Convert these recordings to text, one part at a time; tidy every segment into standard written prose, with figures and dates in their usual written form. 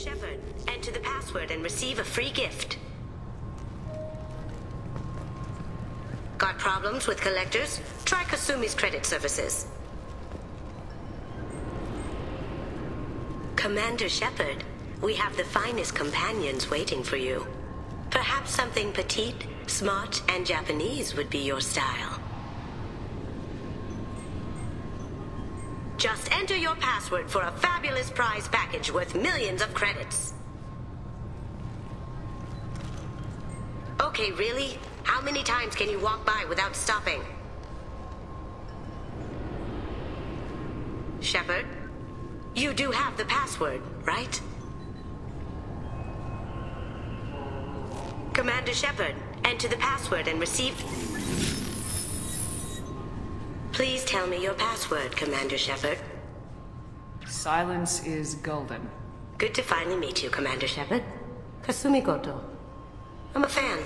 Shepard, enter the password and receive a free gift. Got problems with collectors? Try Kasumi's credit services. Commander Shepard, we have the finest companions waiting for you. Perhaps something petite, smart, and Japanese would be your style. Just enter your password for a fabulous prize package worth millions of credits. Okay, really? How many times can you walk by without stopping? Shepard, you do have the password, right? Commander Shepard, enter the password and receive... Please tell me your password, Commander Shepard. Silence is golden. Good to finally meet you, Commander Shepard. Kasumi Goto. I'm a fan.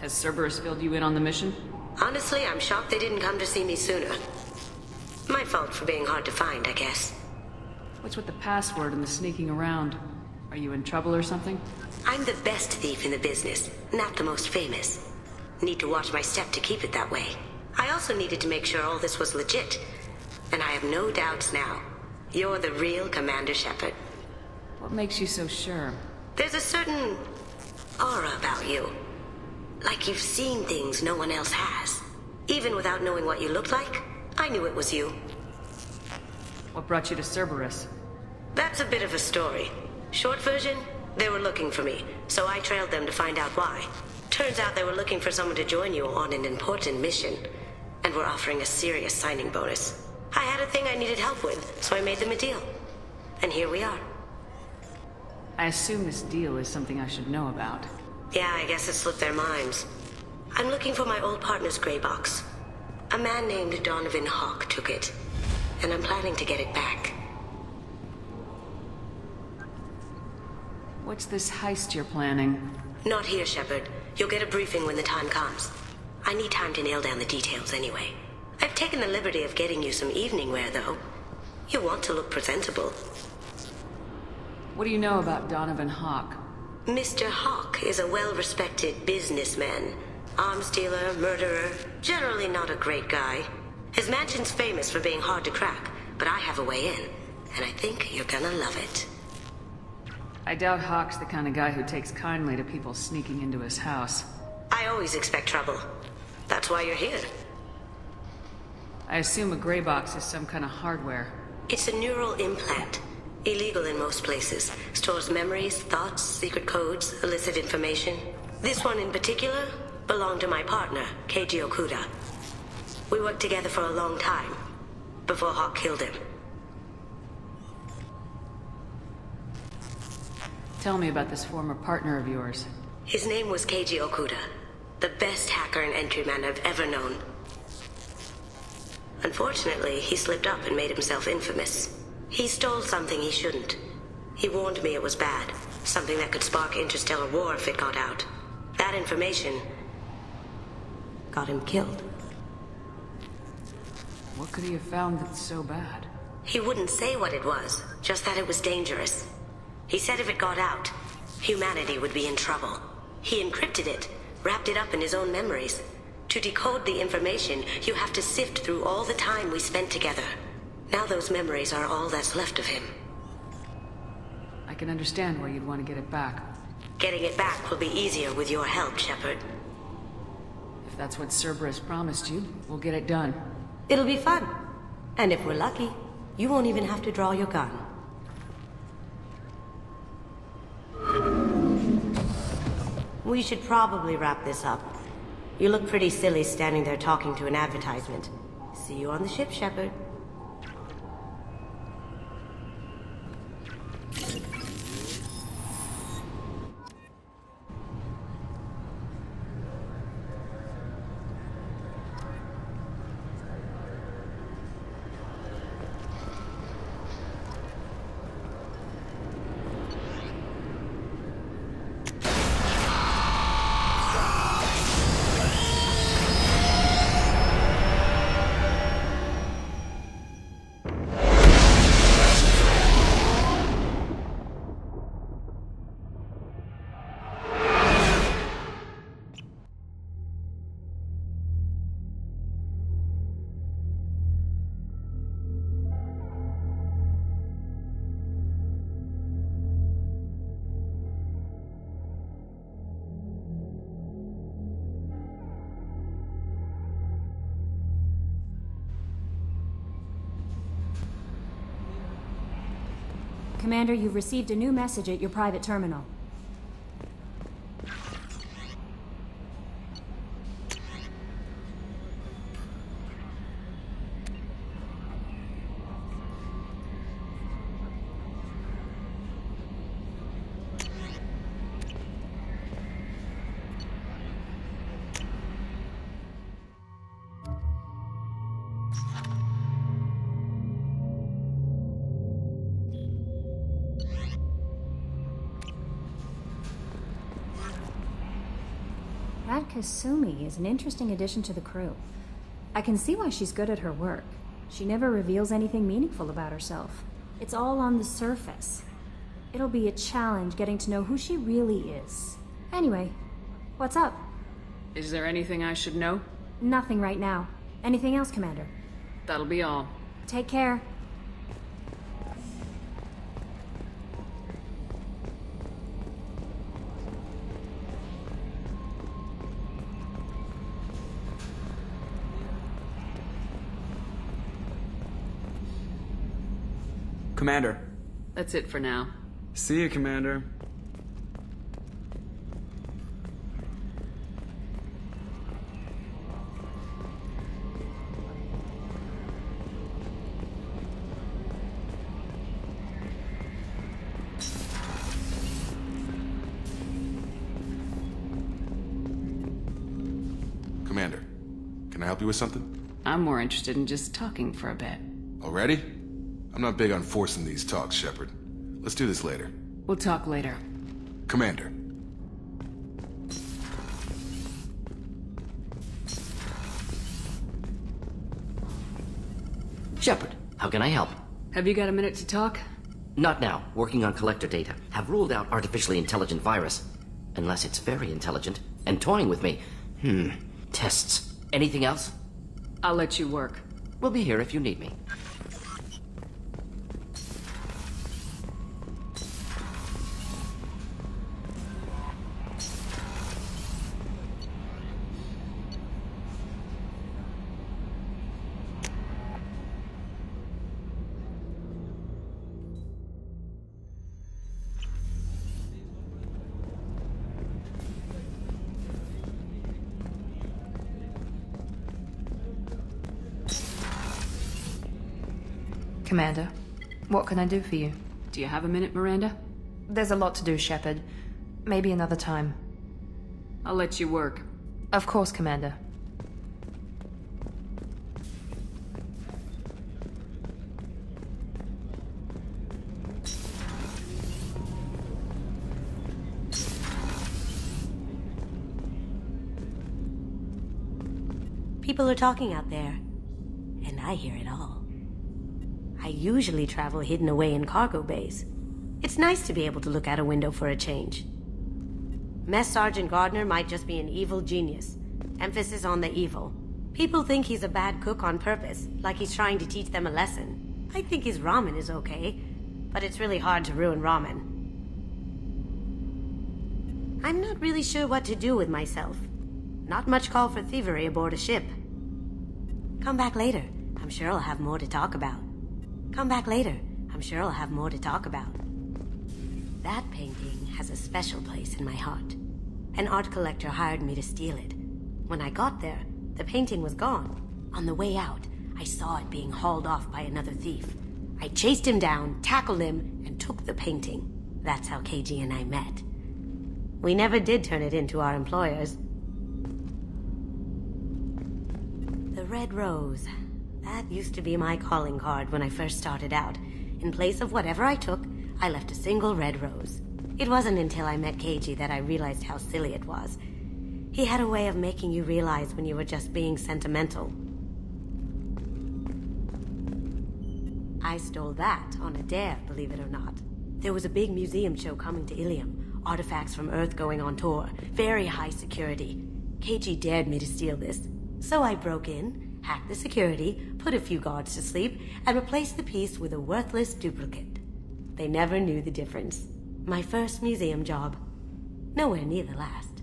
Has Cerberus filled you in on the mission? Honestly, I'm shocked they didn't come to see me sooner. My fault for being hard to find, I guess. What's with the password and the sneaking around? Are you in trouble or something? I'm the best thief in the business, not the most famous. Need to watch my step to keep it that way. I also needed to make sure all this was legit. And I have no doubts now. You're the real Commander Shepard. What makes you so sure? There's a certain aura about you. Like you've seen things no one else has. Even without knowing what you looked like, I knew it was you. What brought you to Cerberus? That's a bit of a story. Short version, they were looking for me, so I trailed them to find out why. Turns out they were looking for someone to join you on an important mission, and were offering a serious signing bonus. I had a thing I needed help with, so I made them a deal. And here we are. I assume this deal is something I should know about. Yeah, I guess it slipped their minds. I'm looking for my old partner's gray box. A man named Donovan Hawk took it, and I'm planning to get it back. What's this heist you're planning? Not here, Shepard. You'll get a briefing when the time comes. I need time to nail down the details anyway. I've taken the liberty of getting you some evening wear, though. You want to look presentable. What do you know about Donovan Hawk? Mr. Hawk is a well-respected businessman. Arms dealer, murderer, generally not a great guy. His mansion's famous for being hard to crack, but I have a way in, and I think you're gonna love it. I doubt Hawk's the kind of guy who takes kindly to people sneaking into his house. I always expect trouble. That's why you're here. I assume a gray box is some kind of hardware. It's a neural implant. Illegal in most places. Stores memories, thoughts, secret codes, illicit information. This one in particular belonged to my partner, Keiji Okuda. We worked together for a long time, before Hawk killed him. Tell me about this former partner of yours. His name was Keiji Okuda, the best hacker and entryman I've ever known. Unfortunately, he slipped up and made himself infamous. He stole something he shouldn't. He warned me it was bad, something that could spark interstellar war if it got out. That information got him killed. What could he have found that's so bad? He wouldn't say what it was, just that it was dangerous. He said if it got out, humanity would be in trouble. He encrypted it, wrapped it up in his own memories. To decode the information, you have to sift through all the time we spent together. Now those memories are all that's left of him. I can understand why you'd want to get it back. Getting it back will be easier with your help, Shepard. If that's what Cerberus promised you, we'll get it done. It'll be fun. And if we're lucky, you won't even have to draw your gun. We should probably wrap this up. You look pretty silly standing there talking to an advertisement. See you on the ship, Shepard. Commander, you've received a new message at your private terminal. That Kasumi is an interesting addition to the crew. I can see why she's good at her work. She never reveals anything meaningful about herself. It's all on the surface. It'll be a challenge getting to know who she really is. Anyway, what's up? Is there anything I should know? Nothing right now. Anything else, Commander? That'll be all. Take care. Commander. That's it for now. See you, Commander. Commander, can I help you with something? I'm more interested in just talking for a bit. Already? I'm not big on forcing these talks, Shepard. Let's do this later. We'll talk later. Commander. Shepard, how can I help? Have you got a minute to talk? Not now. Working on collector data. Have ruled out artificially intelligent virus. Unless it's very intelligent. And toying with me. Tests. Anything else? I'll let you work. We'll be here if you need me. Commander, what can I do for you? Do you have a minute, Miranda? There's a lot to do, Shepard. Maybe another time. I'll let you work. Of course, Commander. People are talking out there, and I hear it all. I usually travel hidden away in cargo bays. It's nice to be able to look out a window for a change. Mess Sergeant Gardner might just be an evil genius. Emphasis on the evil. People think he's a bad cook on purpose, like he's trying to teach them a lesson. I think his ramen is okay, but it's really hard to ruin ramen. I'm not really sure what to do with myself. Not much call for thievery aboard a ship. Come back later. I'm sure I'll have more to talk about. Come back later. I'm sure I'll have more to talk about. That painting has a special place in my heart. An art collector hired me to steal it. When I got there, the painting was gone. On the way out, I saw it being hauled off by another thief. I chased him down, tackled him, and took the painting. That's how KG and I met. We never did turn it into our employers. The red rose. That used to be my calling card when I first started out. In place of whatever I took, I left a single red rose. It wasn't until I met KG that I realized how silly it was. He had a way of making you realize when you were just being sentimental. I stole that on a dare, believe it or not. There was a big museum show coming to Ilium. Artifacts from Earth going on tour. Very high security. KG dared me to steal this. So I broke in, hacked the security, put a few guards to sleep, and replaced the piece with a worthless duplicate. They never knew the difference. My first museum job. Nowhere near the last.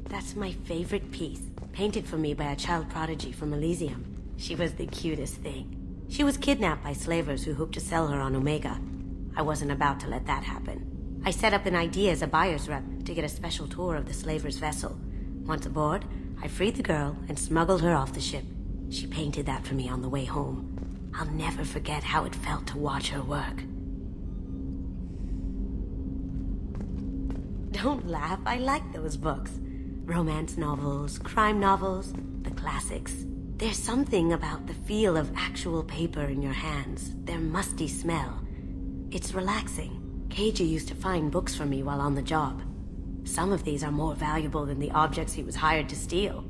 That's my favorite piece, painted for me by a child prodigy from Elysium. She was the cutest thing. She was kidnapped by slavers who hoped to sell her on Omega. I wasn't about to let that happen. I set up an ID as a buyer's rep to get a special tour of the slaver's vessel. Once aboard, I freed the girl and smuggled her off the ship. She painted that for me on the way home. I'll never forget how it felt to watch her work. Don't laugh, I like those books. Romance novels, crime novels, the classics. There's something about the feel of actual paper in your hands, their musty smell. It's relaxing. Keiji used to find books for me while on the job. Some of these are more valuable than the objects he was hired to steal.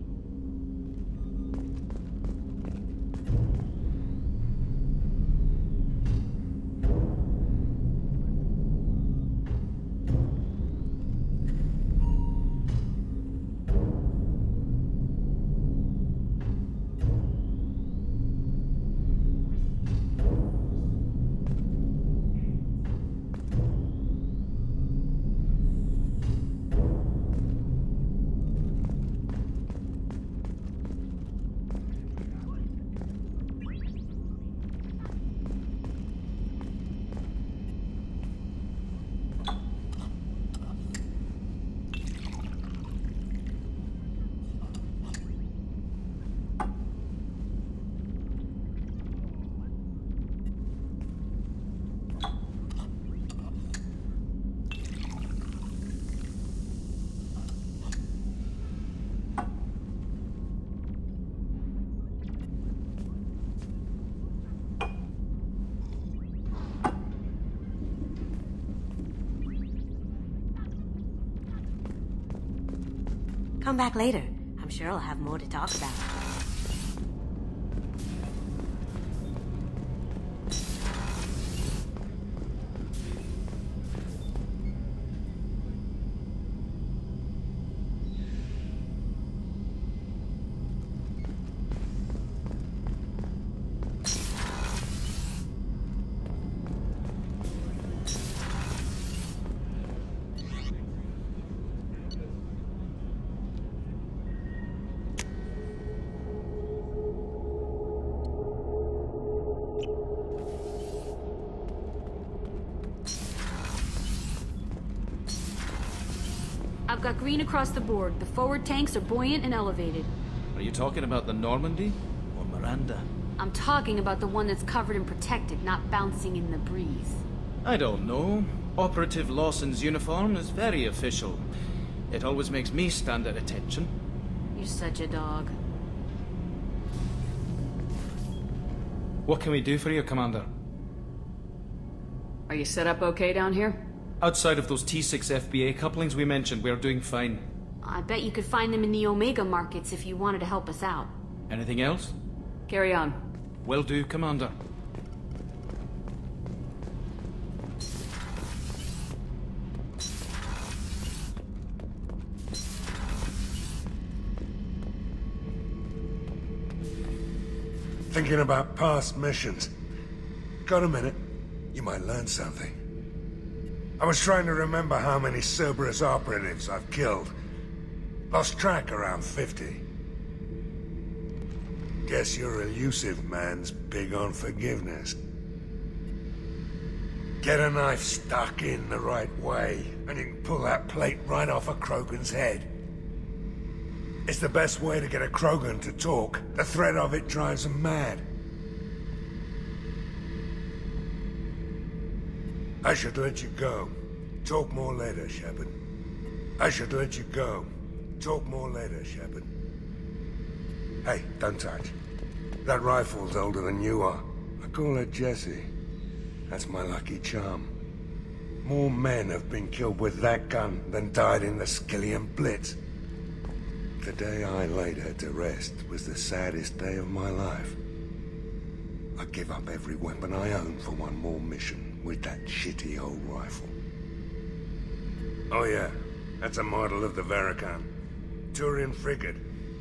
Come back later. I'm sure I'll have more to talk about. I've got green across the board. The forward tanks are buoyant and elevated. Are you talking about the Normandy or Miranda? I'm talking about the one that's covered and protected, not bouncing in the breeze. I don't know. Operative Lawson's uniform is very official. It always makes me stand at attention. You're such a dog. What can we do for you, Commander? Are you set up okay down here? Outside of those T6 FBA couplings we mentioned, we're doing fine. I bet you could find them in the Omega markets if you wanted to help us out. Anything else? Carry on. Will do, Commander. Thinking about past missions. Got a minute? You might learn something. I was trying to remember how many Cerberus operatives I've killed. Lost track around 50. Guess your elusive man's big on forgiveness. Get a knife stuck in the right way, and you can pull that plate right off a Krogan's head. It's the best way to get a Krogan to talk. The threat of it drives them mad. I should let you go. Talk more later, Shepard. I should let you go. Talk more later, Shepard. Hey, don't touch. That rifle's older than you are. I call her Jessie. That's my lucky charm. More men have been killed with that gun than died in the Skillian Blitz. The day I laid her to rest was the saddest day of my life. I give up every weapon I own for one more mission with that shitty old rifle. Oh yeah, that's a model of the Veracon. Turian frigate.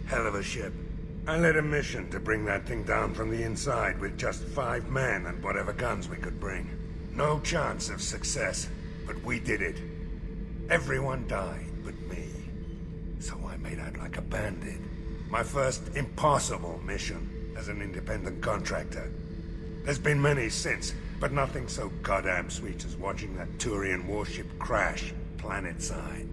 Hell of a ship. I led a mission to bring that thing down from the inside with just 5 men and whatever guns we could bring. No chance of success, but we did it. Everyone died but me. So I made out like a bandit. My first impossible mission as an independent contractor. There's been many since, but nothing so goddamn sweet as watching that Turian warship crash planetside.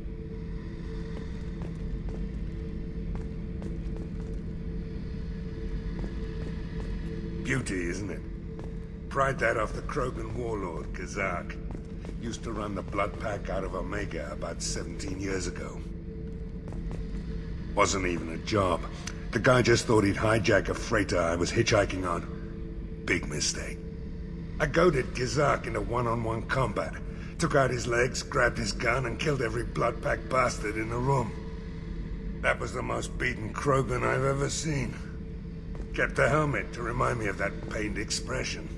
Beauty, isn't it? Pried that off the Krogan warlord, Kazak. Used to run the blood pack out of Omega about 17 years ago. Wasn't even a job. The guy just thought he'd hijack a freighter I was hitchhiking on. Big mistake. I goaded Kazak into one-on-one combat. Took out his legs, grabbed his gun, and killed every blood pack bastard in the room. That was the most beaten Krogan I've ever seen. Kept a helmet to remind me of that pained expression.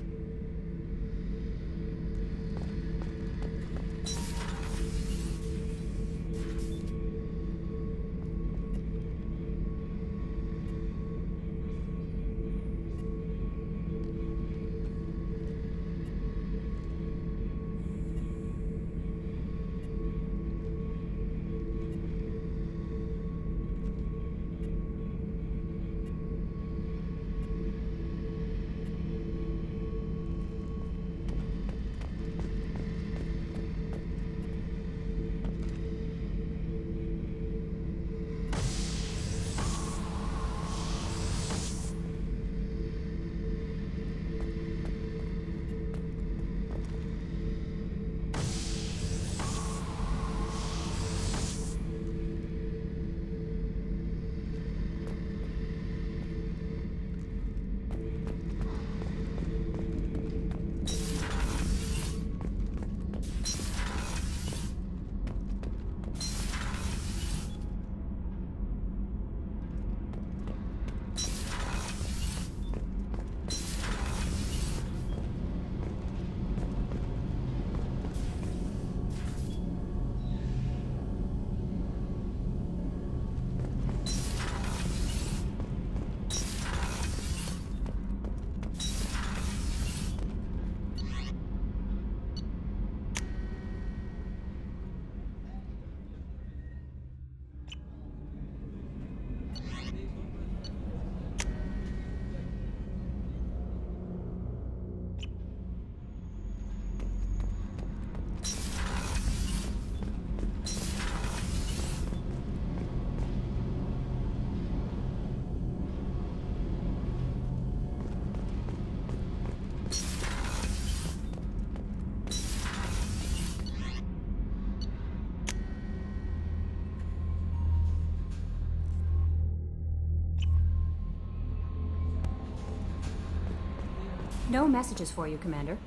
No messages for you, Commander.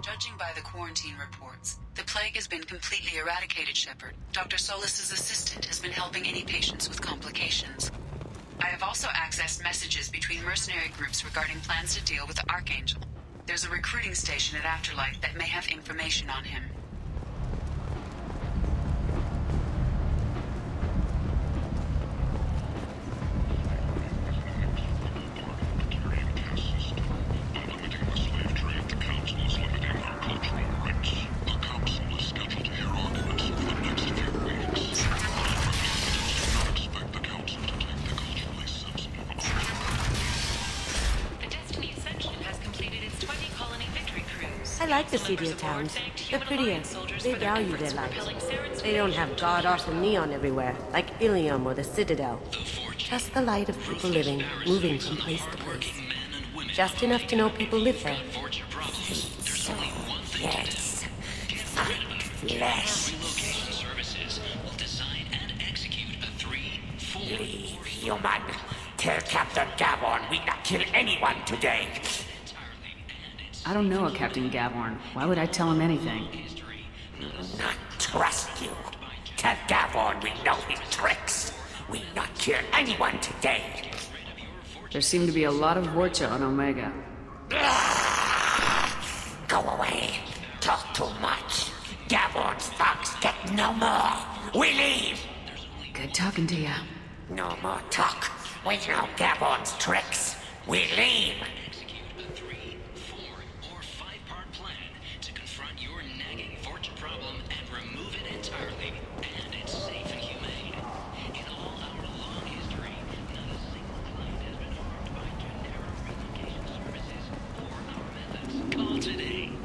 Judging by the quarantine reports, the plague has been completely eradicated, Shepard. Dr. Solis's assistant has been helping any patients with complications. I have also accessed messages between mercenary groups regarding plans to deal with the Archangel. There's a recruiting station at Afterlife that may have information on him. By limiting the slave trade, the Council is limiting like the seedier towns. They're prettier. They value their lives. They don't have god-awesome neon everywhere, like Ilium or the Citadel. Just the light of people living, moving from place to place. Just enough to know people live there. So, yes. Find flesh. Leave, human. Tell Captain Gavorn we not kill anyone today. I don't know a Captain Gavorn. Why would I tell him anything? Not trust you. Tell Gavorn we know his tricks. We not kill anyone today. There seem to be a lot of Vorcha on Omega. Go away. Talk too much. Gavorn's thugs get no more. We leave. Good talking to you. No more talk. We know Gavorn's tricks. We leave.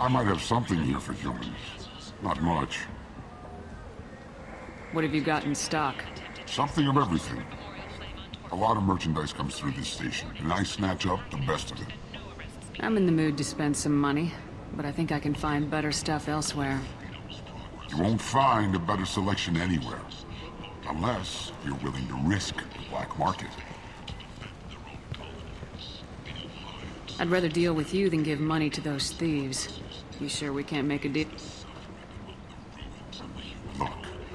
I might have something here for humans. Not much. What have you got in stock? Something of everything. A lot of merchandise comes through this station, and I snatch up the best of it. I'm in the mood to spend some money, but I think I can find better stuff elsewhere. You won't find a better selection anywhere. Unless you're willing to risk the black market. I'd rather deal with you than give money to those thieves. You sure we can't make a deal? Look,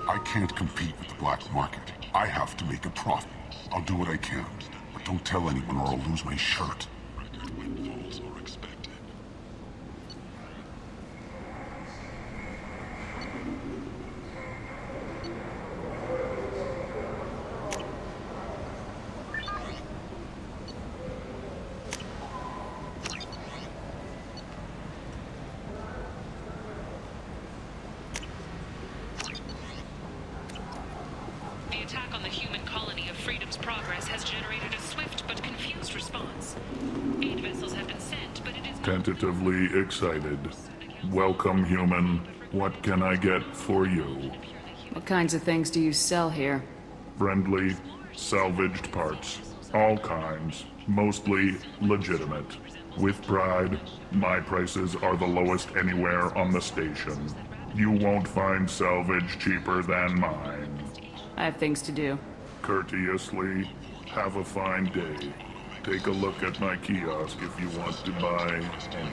I can't compete with the black market. I have to make a profit. I'll do what I can, but don't tell anyone or I'll lose my shirt. Tentatively excited. Welcome, human. What can I get for you? What kinds of things do you sell here? Friendly, salvaged parts. All kinds. Mostly legitimate. With pride, my prices are the lowest anywhere on the station. You won't find salvage cheaper than mine. I have things to do. Courteously, have a fine day. Take a look at my kiosk if you want to buy anything.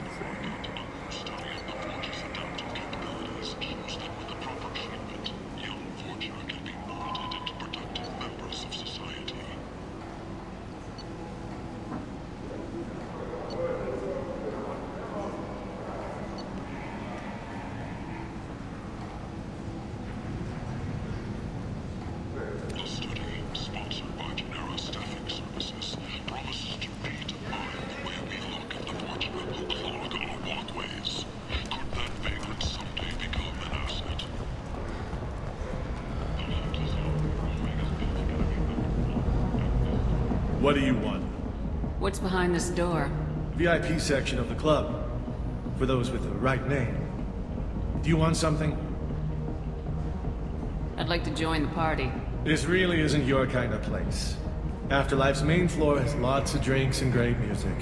What do you want? What's behind this door? VIP section of the club. For those with the right name. Do you want something? I'd like to join the party. This really isn't your kind of place. Afterlife's main floor has lots of drinks and great music.